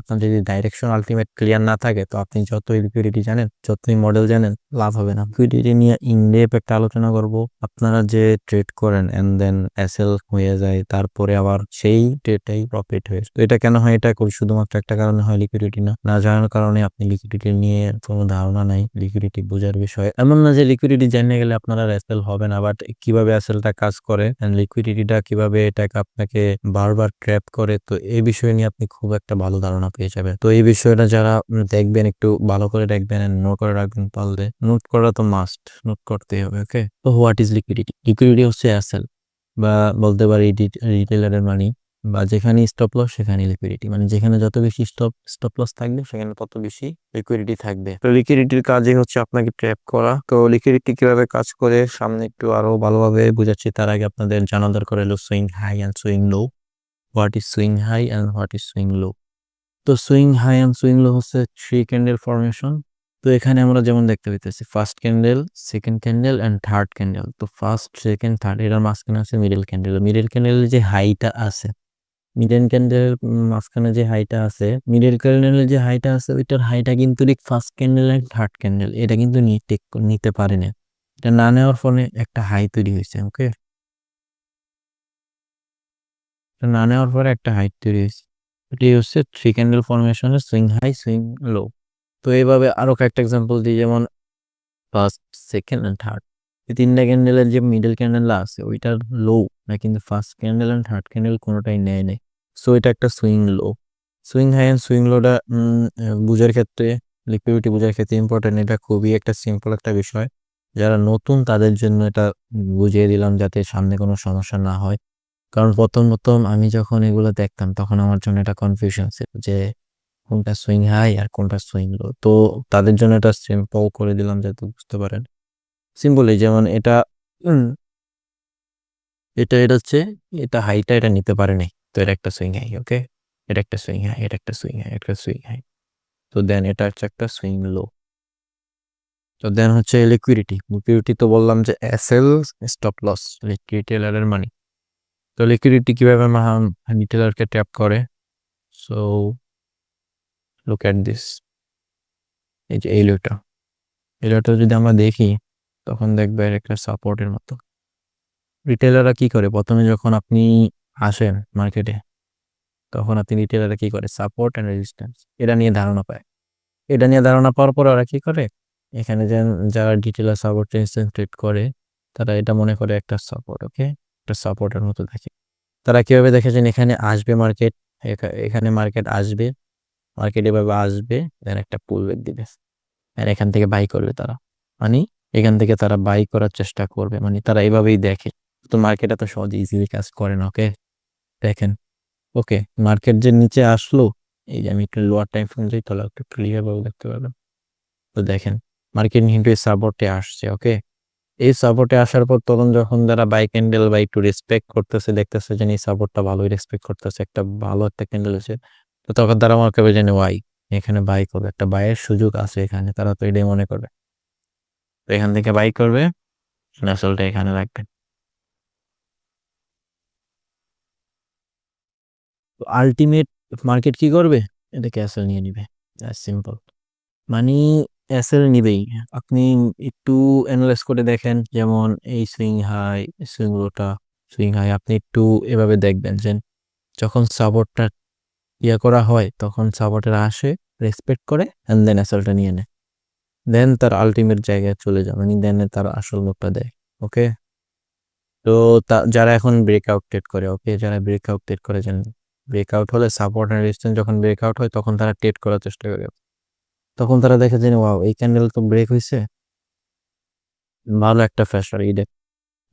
আপনার যদি direction ultimate clear না থাকে, তো আপনি যতই লিকুইডিটি জানেন, যতই মডেল জানেন, লাভ হবে না। লিকুইডিটি নিয়ে ইনডেপথ একটা আলোচনা করব। আপনারা যে ট্রেড করেন এন্ড দেন এসএল হয়ে যায়, তারপরে আবার সেই ট্রেডটাই প্রফিট হয়ে যায়। তো এটা কেন হয়? এটা শুধুমাত্র একটা কারণে হয়, লিকুইডিটি না জানার কারণে। আপনি লিকুইডিটি নিয়ে কোনো ধারণা নাই, লিকুইডিটি বোঝার বিষয় এমন না যে লিকুইডিটি জানিয়ে গেলে আপনারা এসএল হবে না, বাট কিভাবে এসএলটা কাজ করে এন্ড লিকুইডিটিটা কিভাবে এটাকে আপনাকে বারবার ট্র্যাপ করে, তো এই বিষয় নিয়ে আপনি খুব একটা ভালো ধারণা পেয়ে যাবেন। তো এই বিষয়টা যারা দেখবেন একটু ভালো করে দেখবেন, নোট করে রাখবেন। পারলে নোট করা তো মাস্ট, নোট করতেই হবে। ওকে, তো হোয়াট ইজ লিকুইডিটি? লিকুইডিটি হচ্ছে এসএল, বা বলতে পারি রিটেলারের মানি, বা যেখানে স্টপ লস সেখানে লিকুইডিটি। মানে যেখানে যত বেশি স্টপ লস থাকবে সেখানে তত বেশি লিকুইডিটি থাকবে। তো লিকুইডিটির কাজই হচ্ছে আপনাকে ট্র্যাপ করা। তো লিকুইডিটি কিভাবে কাজ করে সামনে একটু আরো ভালোভাবে বুঝাচ্ছি। তার আগে আপনাদের জানা দরকার হলো swing high and swing low. What is swing high and what is swing low? তো swing high and swing low হচ্ছে 3 ক্যান্ডেল ফরমেশন। তো এখানে আমরা যেমন দেখতে পাইতেছি first candle, second candle and third candle. তো ফার্স্ট, সেকেন্ড, থার্ড, এটার মাঝখানে আছে মিডল ক্যান্ডেল। মিডল ক্যান্ডেলের যে হাইটা আছে, মিডল ক্যান্ডেলের মাঝখানে যে হাইটা আছে, মিডল ক্যান্ডেলের যে হাইটা আছে, ওইটার হাইটা কিন্তু first candle and third candle এটা কিন্তু নিতে পারে না। এটা না নেওয়ার ফলে একটা হাই তৈরি হয়েছে। ওকে, এটা না নেওয়ার পরে একটা হাই তৈরি হয়েছে। এটাই হচ্ছে 3 ক্যান্ডেল ফরমেশনের সুইং হাই, সুইং লো। তো এইভাবে আরো কয়েকটা এক্সাম্পল দিই, যেমন ফার্স্ট, সেকেন্ড এন্ড থার্ড, এই 3টা ক্যান্ডেলের যে মিডল ক্যান্ডেল আছে ওইটার লো না, কিন্তু first candle and third candle কোনোটাই নেয় নেই। সো এটা একটা swing low. Swing high and swing লোটা বুঝার ক্ষেত্রে, লিকুইডিটি বোঝার ক্ষেত্রে ইম্পর্টেন্ট। এটা খুবই একটা সিম্পল একটা বিষয়। যারা নতুন তাদের জন্য এটা বুঝিয়ে দিলাম যাতে সামনে কোনো সমস্যা না হয়। কারণ প্রথম প্রথম আমি যখন এগুলো দেখতাম তখন আমার জন্য এটা কনফিউশন ছিল যে কোনটা সুইং হাই আর কোনটা সুইং লো। তো তাদের জন্য এটা সিম্পল করে দিলাম যাতে বুঝতে পারেন। সিম্পলি যেমন এটা উম, এটা হচ্ছে, এটা হাইটা এটা নিতে পারে নাই, তো এটা একটা সুইং হাই। ওকে, এটা একটা সুইং হাই, এটা একটা সুইং হাই, একটা সুইং হাই। তো দেন এটা হচ্ছে একটা সুইং লো। তো দেন হচ্ছে লিকুইডিটি। লিকুইডিটি তো বললাম যে এসএল, স্টপ লস, রিটেলারের মানি। তো লিকুইডিটি কিভাবে রিটেলারকে ট্যাপ করে? So look at this. এই যে এই লোটা, এই লোটা যদি আমরা দেখি তখন দেখবে একটা সাপোর্টের মতো। রিটেলাররা কি করে? প্রথমে যখন আপনি আসেন মার্কেটে, তখন আপনি রিটেলাররা কি করে? সাপোর্ট অ্যান্ড রেজিস্ট্যান্স এটা নিয়ে ধারণা পায়। এটা নিয়ে ধারণা পাওয়ার পরে ওরা কি করে? এখানে যে যারা ডিটেলার সাপোর্ট রেজিস্ট্যান্স ট্রেড করে, তারা এটা মনে করে একটা সাপোর্ট। ওকে, একটা সাপোর্টের মতো দেখে। তারা কিভাবে দেখেছেন? এখানে আসবে মার্কেট, এখানে মার্কেট আসবে, মার্কেট এভাবে আসবে, দেন একটা পুল ব্যাক দিবে, আর এখান থেকে বাই করবে তারা। মানে এখান থেকে তারা বাই করার চেষ্টা করবে, মানে তারা এভাবেই দেখে। তো মার্কেট এত সহজে ইজিলি কাজ করে না। ওকে, দেখেন। ওকে, মার্কেট যে নিচে আসলো, এই যে আমি একটু লোয়ার টাইম ফ্রেম যাই তাহলে একটু ক্লিয়ার ভাবে দেখতে পারবেন। তো দেখেন মার্কেট কিন্তু এই সাপোর্টে আসছে। ওকে, এই সাপোর্টে আসার পর তখন যখন যারা বাই ক্যান্ডেল বা একটু রেসপেক্ট করতেছে, দেখতেছে যে এই সাপোর্টটা ভালোই রেসপেক্ট করতেছে, একটা ভালো একটা ক্যান্ডেল আছে, তো তখন তারা মনে করবে যে ওয়াই এখানে বাই করবে, একটা বাইয়ের সুযোগ আছে এখানে, তারা তো এটাই মনে করবে। তো এখান থেকে বাই করবে, আসলটা এখানে রাখবেন। তো আলটিমেট মার্কেট কি করবে? এটা ক্যাসেল নিয়ে নিবে, সিম্পল। মানে এসএল নিবেই। আপনি একটু অ্যানালাইজ করে দেখেন, যেমন এই সুইং হাই, সুইং লোটা, সুইং হাই আপনি একটু এভাবে দেখবেন যে যখন সাপোর্টটা করা হয় তখন সাপোর্টের আসে, রেসপেক্ট করে, এন্ড দেন এসএলটা নিয়ে নেয়, দেন তার আলটিমেট জায়গায় চলে যায়, মানে দেন তার আসল লোকটা দেয়। ওকে, তো যারা এখন ব্রেকআউট ট্রেড করে, ওকে, যারা ব্রেকআউট ট্রেড করে, যেন ব্রেকআউট হলে সাপোর্ট এন্ড রেজিস্ট্যান্স যখন ব্রেকআউট হয় তখন তারা ট্রেড করার চেষ্টা করে। তখন তারা দেখে যে ওয়াও এই ক্যান্ডেল তো ব্রেক হয়েছে, ভালো একটা ফ্যাশন, এই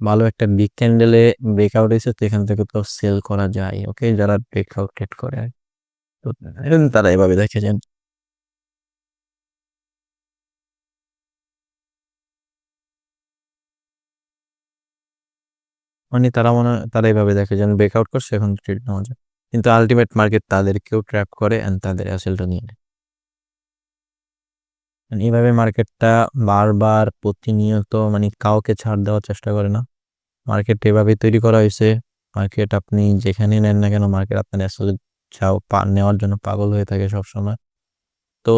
ভালো একটা বিগ ক্যান্ডেলে ব্রেকআউট হয়েছে, তো এখান থেকে তো সেল করা যায়। ওকে, যারা ব্রেকআউট ট্রেড করে, তো তারা এভাবে দেখে যান। মানে তারা এভাবে দেখে যেন ব্রেকআউট করছে, এখন ট্রেড নেওয়া যায়। কিন্তু আলটিমেট মার্কেট তাদেরকেও ট্র্যাপ করে এন্ড তাদের অ্যাসেলটা নিয়ে নেয়। And এইভাবে মার্কেটটা বারবার প্রতিনিয়ত মানে কাউকে ছাড় দেওয়ার চেষ্টা করে না। মার্কেট এভাবে তৈরি করা হয়েছে। মার্কেট আপনি যেখানে নেন না কেন, মার্কেট আপনার অ্যাসেলের নেওয়ার জন্য পাগল হয়ে থাকে সবসময়। তো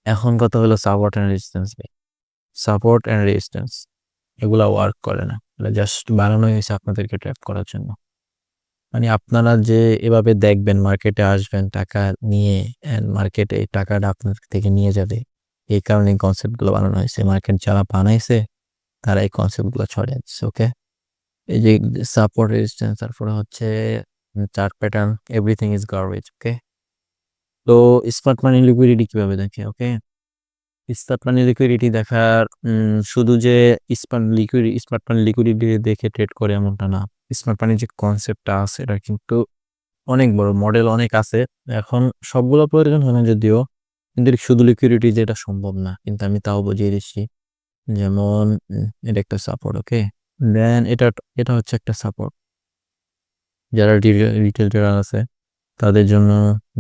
এখন কথা হলো support and resistance. Support and resistance এগুলা ওয়ার্ক করে না, এটা জাস্ট বানানো হয়েছে আপনাদেরকে ট্র্যাপ করার জন্য। মানে আপনারা যে এভাবে দেখবেন, মার্কেটে আসবেন টাকা নিয়ে, অ্যান্ড মার্কেট এই টাকাটা আপনার থেকে নিয়ে যাবে, এই কারণে কনসেপ্টগুলো বানানো হয়েছে। মার্কেট যারা বানাইছে তারা এই কনসেপ্টগুলো ছড়িয়ে দিচ্ছে। ওকে, এই যে সাপোর্ট রেজিস্ট্যান্স, তারপরে হচ্ছে chart pattern, everything is garbage. Okay, তো স্মার্ট মানি লিকুইডিটি কিভাবে দেখে? ওকে, স্মার্ট মানি লিকুইডিটি দেখার শুধু যে স্মার্ট মানি লিকুইডিটি দেখে ট্রেড করে এমনটা না। স্মার্ট মানি যে কনসেপ্টটা আছে এটা কিন্তু অনেক বড়, মডেল অনেক আছে। এখন সবগুলো প্রয়োজন হয় না যদিও, কিন্তু শুধু লিকুইডিটি যেটা সম্ভব না, কিন্তু আমি তাও বুঝিয়ে দিচ্ছি। যেমন এটা একটা সাপোর্ট। ওকে, দেন এটা এটা হচ্ছে একটা সাপোর্ট। যারা রিটেল ট্রেডার আছে তাদের জন্য,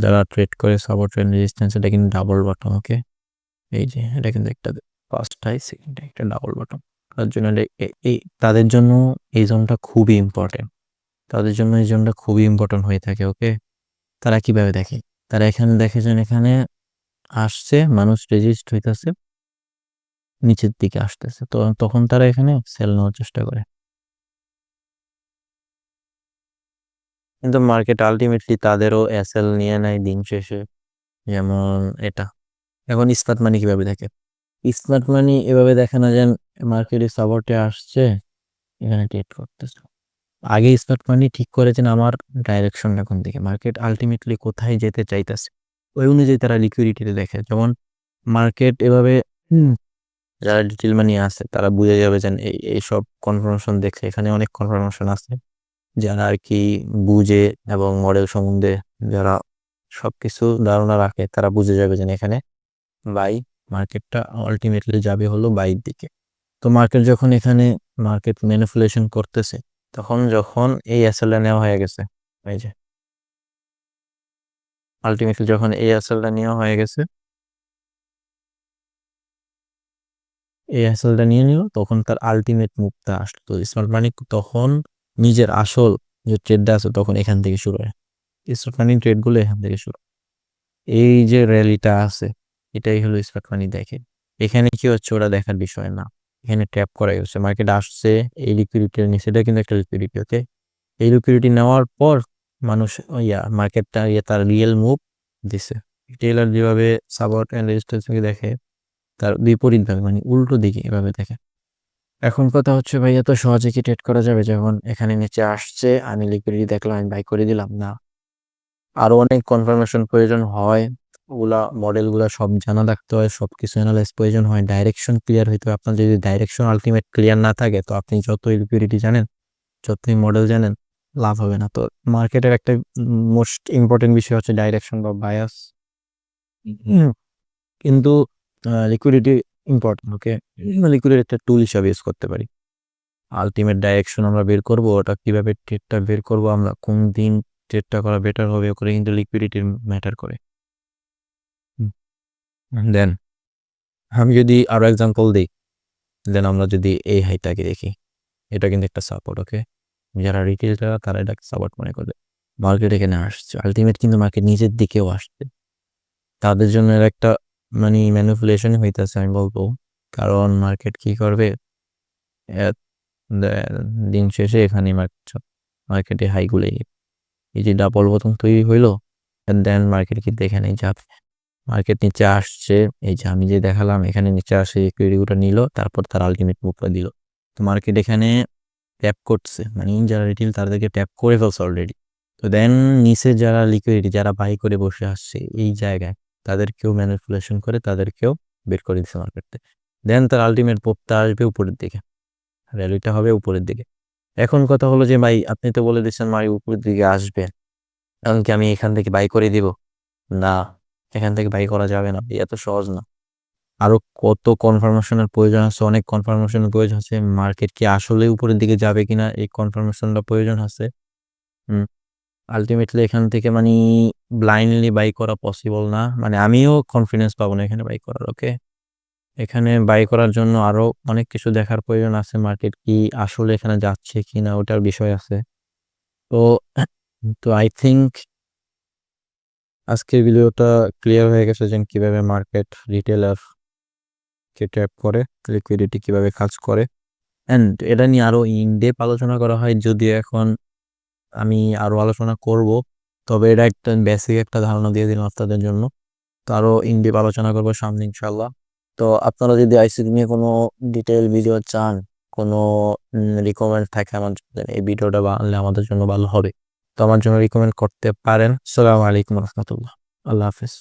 যারা ট্রেড করে সাপোর্ট এন্ড রেজিস্ট্যান্স, এটা কিন্তু ডাবল বটম। ওকে, এই যে এটা কিন্তু একটা ফার্স্ট হাই, সেকেন্ড একটা ডাবল বটম। তার জন্য এই তাদের জন্য এই জোনটা খুবই ইম্পর্টেন্ট। তাদের জন্য এই জোনটা খুবই ইম্পর্টেন্ট হয়ে থাকে। ওকে, তারা কিভাবে দেখে? তারা এখানে দেখে যে এখানে আসছে, মানুষ রেজিস্ট হইতেছে, নিচের দিকে আসতেছে, তো তখন তারা এখানে সেল নেওয়ার চেষ্টা করে। কিন্তু মার্কেট আলটিমেটলি তাদেরও এসএল নিয়ে নেয় দিন শেষে। যেমন এটা। এখন স্মার্ট মানি কিভাবে দেখে? স্মার্ট মানি এভাবে দেখে না যে মার্কেটে সাপোর্টে আসছে, এখানে ট্রেড করতেছে। আগে স্মার্ট মানি ঠিক করেছেন আমার ডাইরেকশনটা কোন দিকে, মার্কেট আলটিমেটলি কোথায় যেতে চাইতেছে, ওই অনুযায়ী তারা লিকুইডিটিতে দেখে। যেমন মার্কেট এভাবে যারা ডিটেল মানি আছে তারা বুঝে যাবে যে এইসব কনফার্মেশন দেখে, এখানে অনেক কনফার্মেশন আছে, যারা আর কি বুঝে এবং মডেল সম্বন্ধে যারা সবকিছু ধারণা রাখে, তারা বুঝে যাবে যে এখানে বাই, মার্কেটটা আলটিমেটলি যাবে হলো বাইর দিকে। তো মার্কেট যখন এখানে মার্কেট ম্যানিপুলেশন করতেছে, তখন যখন এই এসএলটা নেওয়া হয়ে গেছে, এই যে আলটিমেটলি যখন এই এসএলটা নেওয়া হয়ে গেছে, এই এসএলটা নিয়ে নিল, তখন তার আলটিমেট মুভটা আসলো। তো স্মার্ট মানি তখন নিজের আসল যে ট্রেডটা আছে তখন এখান থেকে শুরু হয়। স্মার্ট মানি ট্রেডগুলো এখান থেকে শুরু। এই যে র্যালিটা আছে, এটাই হলো স্মার্ট মানি দেখে। এখানে কি হচ্ছে ওরা দেখার বিষয় না, এখানে ট্র্যাপ করাই হচ্ছে। মার্কেট আসছে, এই লিকুইডিটি নিচ্ছে, এটা কিন্তু একটা লিকুইডিটি। ওকে, এই লিকুইডিটি নেওয়ার পর মানুষ মার্কেটটা তার রিয়েল মুভ দিছে। টেইলার যেভাবে সাপোর্ট এন্ড রেজিস্ট্যান্সকে দেখে, তার বিপরীত ভাবে, মানে উল্টো দিকে এভাবে দেখে। এখন কথা হচ্ছে ভাই, এত সহজে কি ট্রেড করা যাবে? যখন এখানে নিচে আসছে, আমি লিকুইডিটি দেখলাম, আমি বাই করে দিলাম না। আরো অনেক কনফার্মেশন প্রয়োজন হয়, ওগুলা মডেলগুলা সব জানা থাকতে হয়, সবকিছু অ্যানালাইজ প্রয়োজন হয়, ডাইরেকশন ক্লিয়ার হইতে হবে। আপনার যদি ডাইরেকশন আলটিমেট ক্লিয়ার না থাকে, তো আপনি যতই লিকুইডিটি জানেন, যতই মডেল জানেন, লাভ হবে না। তো মার্কেটের একটা মোস্ট ইম্পর্টেন্ট বিষয় হচ্ছে ডাইরেকশন বা বায়াস। কিন্তু লিকুইডিটি ইম্পর্টেন্ট। ওকে, লিকুইডিটি একটা টুল হিসাবে ইউজ করতে পারি। আলটিমেট ডাইরেকশন আমরা বের করব, ওটা কিভাবে ট্রেডটা বের করব, আমরা কোন দিন ট্রেডটা করা বেটার হবে, ওখানে কিন্তু লিকুইডিটির ম্যাটার করে। দেন আমি যদি আরো এক্সাম্পল দিই, দেন আমরা যদি এই হাইটাকে দেখি, এটা কিন্তু একটা সাপোর্ট। ওকে, যারা রিটেল তারা এটাকে সাপোর্ট মনে করবে। মার্কেট এখানে আসছে, আলটিমেট কিন্তু মার্কেট নিচের দিকেও আসছে, তাদের জন্য এর একটা মানে ম্যানিপুলেশন হইতেছে আমি বলবো। কারণ মার্কেট কি করবে, দিন শেষে এখানে মার্কেটে হাইগুলো, এই যে ডাবল বোতাম তৈরি হইলো, দেন মার্কেট কিন্তু এখানে যাবে। মার্কেট নিচে আসছে, এই যে আমি যে দেখালাম, এখানে নিচে আসে ইকুইটিগুলো নিল, তারপর তার আলটিমেট মুভটা দিল। তো মার্কেট এখানে ট্যাপ করছে, মানে যারা রিটেল তাদেরকে ট্যাপ করে ফেলছে অলরেডি। তো দেন নিচে যারা লিকুইডিটি, যারা বাই করে বসে আসছে এই জায়গায়, তাদেরকেও ম্যানিপুলেশন করে তাদেরকেও বের করে দিচ্ছে মার্কেটে। দেন তার আলটিমেট মুভটা আসবে উপরের দিকে, র্যালিটা হবে উপরের দিকে। এখন কথা হলো যে ভাই, আপনি তো বলে দিচ্ছেন মারি উপরের দিকে আসবে, এমনকি আমি এখান থেকে বাই করে দিব? না, এখান থেকে বাই করা যাবে না, এত সহজ না। আরো কত কনফার্মেশনের প্রয়োজন আছে, অনেক কনফার্মেশনের প্রয়োজন আছে। মার্কেট কি আসলে উপরের দিকে যাবে কিনা, এই কনফার্মেশনটা প্রয়োজন আছে। আলটিমেটলি এখান থেকে মানে ব্লাইন্ডলি বাই করা পসিবল না, মানে আমিও কনফিডেন্স পাবো না এখানে বাই করার। ওকে, এখানে বাই করার জন্য আরো অনেক কিছু দেখার প্রয়োজন আছে, মার্কেট কি আসলে এখানে যাচ্ছে কিনা ওটার বিষয় আছে। তো তো আই থিঙ্ক আজকের ভিডিওটা ক্লিয়ার হয়ে গেছে যে কিভাবে মার্কেট রিটেলার কে ট্র্যাপ করে, লিকুইডিটি কিভাবে কাজ করে, অ্যান্ড এটা নিয়ে আরো ইন ডেপ আলোচনা করা হয়, যদিও এখন আমি আরো আলোচনা করব, তবে এটা একটা বেসিক একটা ধারণা দিয়ে দিলাম আপনাদের জন্য। তো আরো ইন ডেপ আলোচনা করবো সামনে ইনশাল্লাহ। তো আপনারা যদি আইসিটি নিয়ে কোনো ডিটেল ভিডিও চান, কোনো রিকমেন্ড থাকে আমার জন্য, এই ভিডিওটা বানালে আমাদের জন্য ভালো হবে। তো আমার জন্য রিকমেন্ড করতে পারেন। আসসালামু আলাইকুম রহমতুল্লাহ। আল্লাহ হাফিজ।